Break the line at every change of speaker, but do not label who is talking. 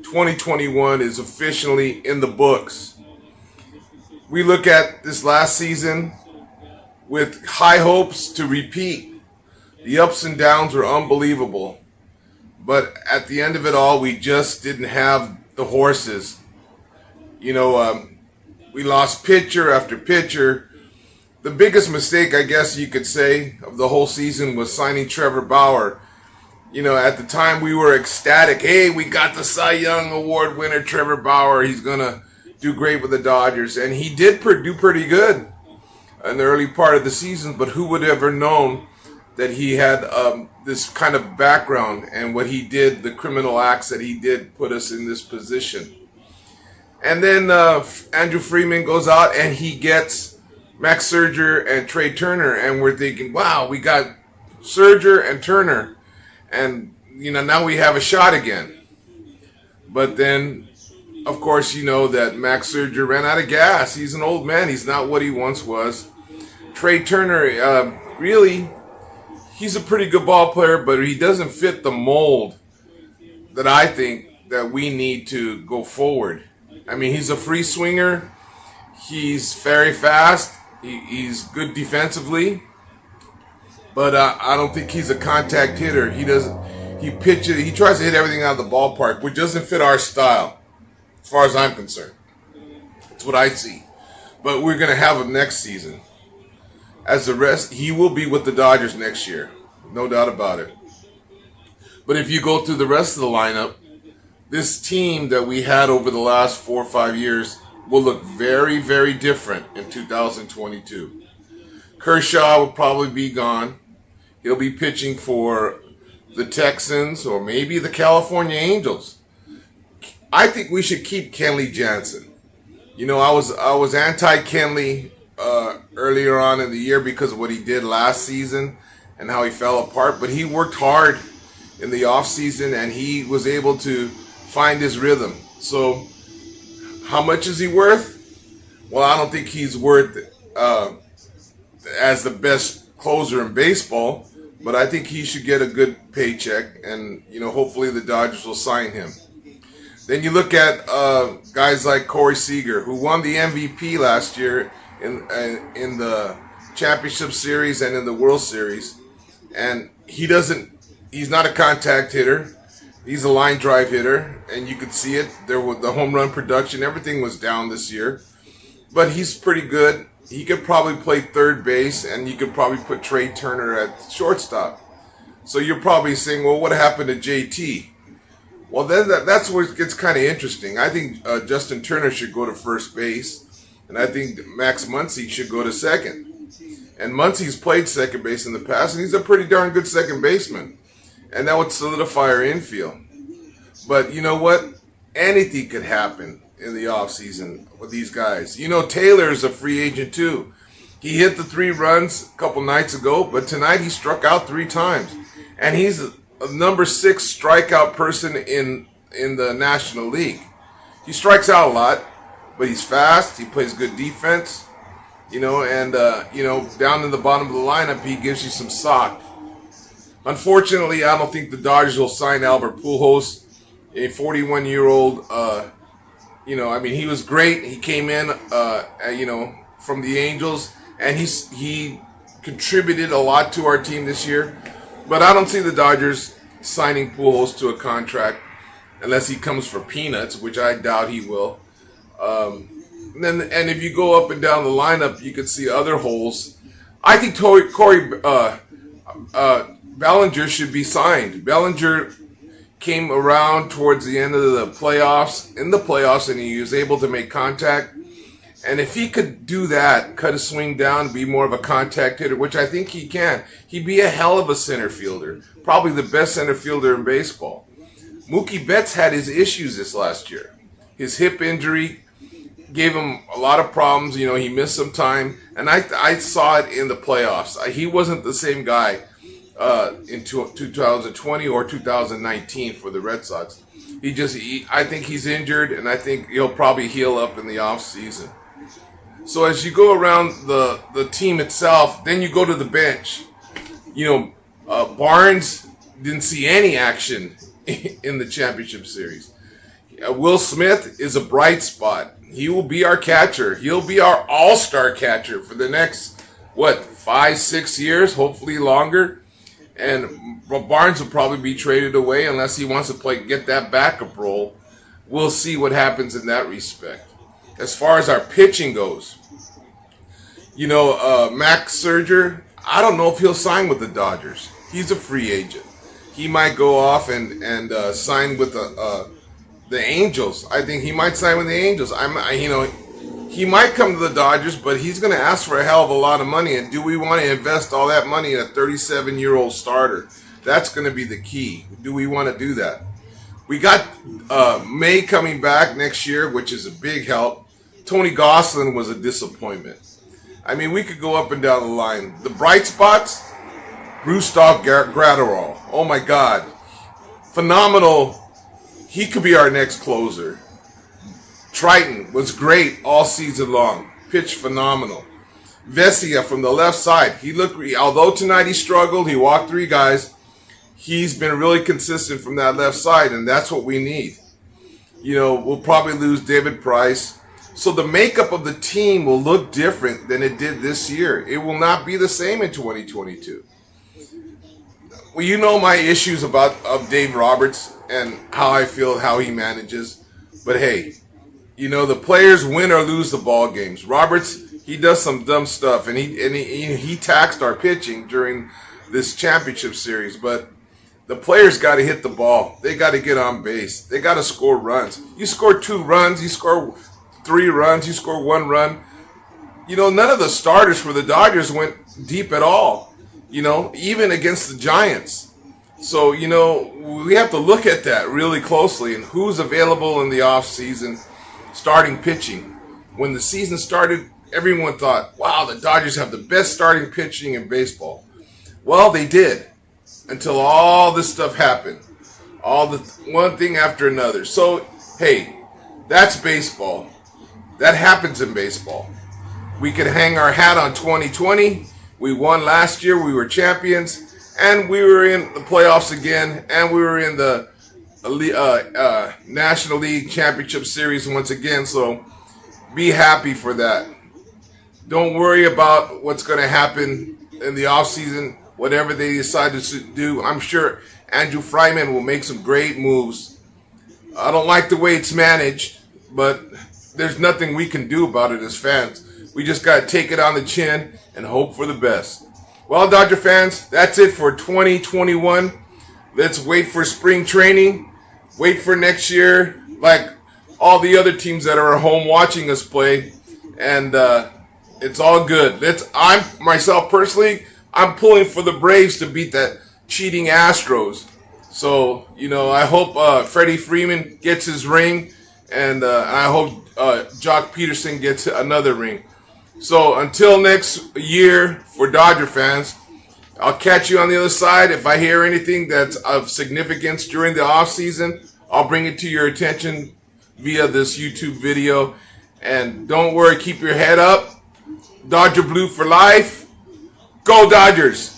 2021 is officially in the books. We look at this last season with high hopes to repeat. The ups and downs were unbelievable. But at the end of it all, we just didn't have the horses. We lost pitcher after pitcher. The biggest mistake, I guess you could say, of the whole season was signing Trevor Bauer. At the time we were ecstatic. Hey, we got the Cy Young Award winner, Trevor Bauer. He's going to do great with the Dodgers. And he did do pretty good in the early part of the season. But who would have ever known that he had this kind of background, and what he did, the criminal acts that he did, put us in this position. And then Andrew Freeman goes out and he gets Max Scherzer and Trey Turner, and we're thinking, wow, we got Scherzer and Turner, and now we have a shot again. But then, of course, that Max Scherzer ran out of gas. He's an old man. He's not what he once was. Trey Turner, really, he's a pretty good ball player, but he doesn't fit the mold that I think that we need to go forward. I mean, he's a free swinger. He's very fast. He's good defensively, but I don't think he's a contact hitter. He pitches. He tries to hit everything out of the ballpark, which doesn't fit our style, as far as I'm concerned. That's what I see. But we're going to have him next season. As the rest, he will be with the Dodgers next year, no doubt about it. But if you go through the rest of the lineup, this team that we had over the last 4 or 5 years will look very, very different in 2022. Kershaw will probably be gone. He'll be pitching for the Texans or maybe the California Angels. I think we should keep Kenley Jansen. I was anti-Kenley earlier on in the year because of what he did last season and how he fell apart, but he worked hard in the offseason and he was able to find his rhythm. So how much is he worth? Well, I don't think he's worth as the best closer in baseball, but I think he should get a good paycheck, and hopefully the Dodgers will sign him. Then you look at guys like Corey Seager, who won the MVP last year in the Championship Series and in the World Series, and he's not a contact hitter. He's a line drive hitter, and you could see it. There was the home run production. Everything was down this year, but he's pretty good. He could probably play third base, and you could probably put Trey Turner at shortstop. So you're probably saying, well, what happened to JT? Well, then that's where it gets kind of interesting. I think Justin Turner should go to first base, and I think Max Muncy should go to second. And Muncy's played second base in the past, and he's a pretty darn good second baseman. And that would solidify our infield. But you know what? Anything could happen in the offseason with these guys. Taylor's a free agent too. He hit the 3 runs a couple nights ago, but tonight he struck out 3 times. And he's a number 6 strikeout person in the National League. He strikes out a lot, but he's fast. He plays good defense. And down in the bottom of the lineup, he gives you some sock. Unfortunately, I don't think the Dodgers will sign Albert Pujols, a 41-year-old. He was great. He came in, from the Angels, and he contributed a lot to our team this year. But I don't see the Dodgers signing Pujols to a contract unless he comes for peanuts, which I doubt he will. And if you go up and down the lineup, you could see other holes. I think Corey Bellinger should be signed. Bellinger came around towards the end of the playoffs, and he was able to make contact. And if he could do that, cut a swing down, be more of a contact hitter, which I think he can, he'd be a hell of a center fielder, probably the best center fielder in baseball. Mookie Betts had his issues this last year. His hip injury gave him a lot of problems. He missed some time, and I saw it in the playoffs. He wasn't the same guy in 2020 or 2019 for the Red Sox. I think he's injured, and I think he'll probably heal up in the off season. So as you go around the team itself, then you go to the bench. Barnes didn't see any action in the championship series. Will Smith is a bright spot. He will be our catcher. He'll be our all-star catcher for the next, 5, 6 years, hopefully longer. And Barnes will probably be traded away unless he wants to get that backup role. We'll see what happens in that respect. As far as our pitching goes, Max Scherzer, I don't know if he'll sign with the Dodgers. He's a free agent. He might go off and sign with the Angels. I think he might sign with the Angels. He might come to the Dodgers, but he's going to ask for a hell of a lot of money. And do we want to invest all that money in a 37-year-old starter? That's going to be the key. Do we want to do that? We got May coming back next year, which is a big help. Tony Gosselin was a disappointment. I mean, we could go up and down the line. The bright spots, Gustav Graterol. Oh, my God. Phenomenal. He could be our next closer. Triton was great all season long. Pitched phenomenal. Vesia from the left side. Although tonight he struggled, he walked 3 guys. He's been really consistent from that left side, and that's what we need. We'll probably lose David Price. So the makeup of the team will look different than it did this year. It will not be the same in 2022. Well, my issues of Dave Roberts and how I feel how he manages. But hey, the players win or lose the ball games. Roberts, he does some dumb stuff, and he taxed our pitching during this championship series. But the players got to hit the ball. They got to get on base. They got to score runs. You score 2 runs, you score 3 runs, you score 1 run. None of the starters for the Dodgers went deep at all. Even against the Giants. So, we have to look at that really closely and who's available in the offseason starting pitching. When the season started, everyone thought, wow, the Dodgers have the best starting pitching in baseball. Well, they did until all this stuff happened. One thing after another. So, hey, that's baseball. That happens in baseball. We could hang our hat on 2020. We won last year. We were champions. And we were in the playoffs again. And we were in the National League Championship Series once again. So be happy for that. Don't worry about what's going to happen in the offseason, whatever they decide to do. I'm sure Andrew Fryman will make some great moves. I don't like the way it's managed, but there's nothing we can do about it as fans. We just got to take it on the chin and hope for the best. Well, Dodger fans, that's it for 2021. Let's wait for spring training. Wait for next year, like all the other teams that are at home watching us play. And it's all good. Myself personally, I'm pulling for the Braves to beat that cheating Astros. So, I hope Freddie Freeman gets his ring. And I hope Jock Peterson gets another ring. So until next year for Dodger fans, I'll catch you on the other side. If I hear anything that's of significance during the offseason, I'll bring it to your attention via this YouTube video. And don't worry, keep your head up. Dodger Blue for life. Go Dodgers!